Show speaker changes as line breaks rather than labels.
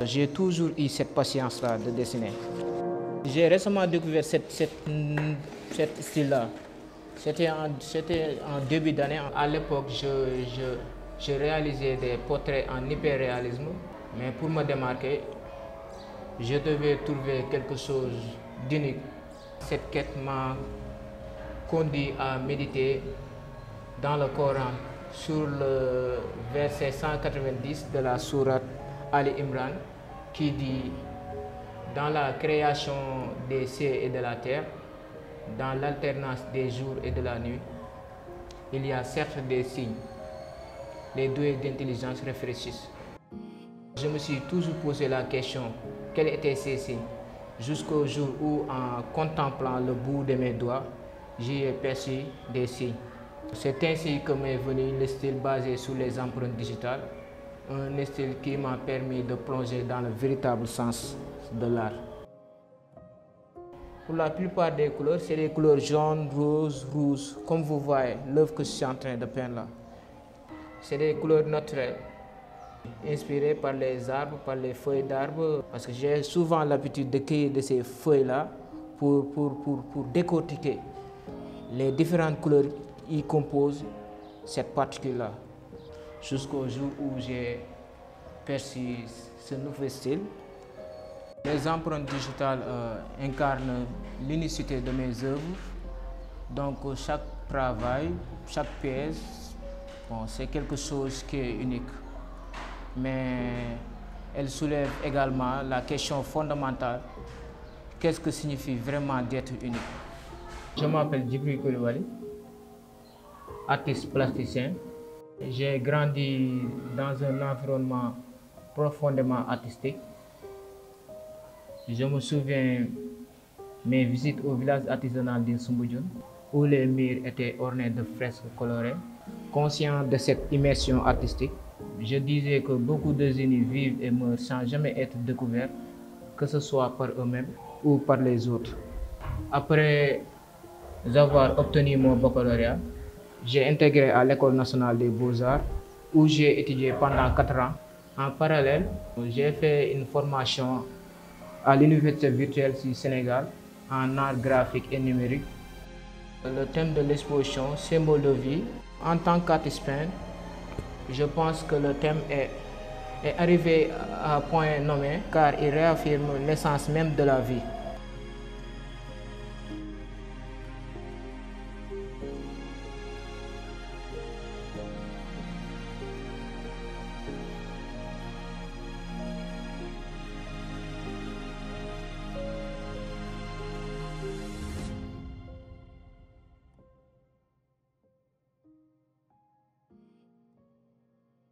J'ai toujours eu cette patience-là de dessiner. J'ai récemment découvert cet style-là. C'était en début d'année. À l'époque, je réalisais des portraits en hyperréalisme. Mais pour me démarquer, je devais trouver quelque chose d'unique. Cette quête m'a conduit à méditer dans le Coran sur le verset 190 de la sourate Ali Imran qui dit: dans la création des cieux et de la terre, dans l'alternance des jours et de la nuit, il y a certes des signes. Les doués d'intelligence réfléchissent. Je me suis toujours posé la question, quels étaient ces signes? Jusqu'au jour où, en contemplant le bout de mes doigts, j'y ai perçu des signes. C'est ainsi que m'est venu le style basé sur les empreintes digitales, un style qui m'a permis de plonger dans le véritable sens de l'art. Pour la plupart des couleurs, c'est des couleurs jaunes, roses, rouges, comme vous voyez l'œuvre que je suis en train de peindre là. C'est des couleurs naturelles, inspirées par les arbres, par les feuilles d'arbres, parce que j'ai souvent l'habitude de cueillir de ces feuilles-là pour décortiquer les différentes couleurs qui composent cette particule-là. Jusqu'au jour où j'ai perçu ce nouveau style. Les empreintes digitales incarnent l'unicité de mes œuvres. Donc chaque travail, chaque pièce, c'est quelque chose qui est unique. Mais elle soulève également la question fondamentale: qu'est-ce que signifie vraiment d'être unique? Je m'appelle Djibril Coulibaly, artiste plasticien. J'ai grandi dans un environnement profondément artistique. Je me souviens mes visites au village artisanal d'Insoumbédioune, où les murs étaient ornés de fresques colorées. Conscient de cette immersion artistique, je disais que beaucoup de génies vivent et meurent sans jamais être découverts, que ce soit par eux-mêmes ou par les autres. Après avoir obtenu mon baccalauréat, j'ai intégré à l'École nationale des beaux-arts, où j'ai étudié pendant 4 ans. En parallèle, j'ai fait une formation à l'Université virtuelle du Sénégal en art graphique et numérique. Le thème de l'exposition, symbole de vie. En tant qu'artiste peintre, je pense que le thème est arrivé à point nommé car il réaffirme l'essence même de la vie.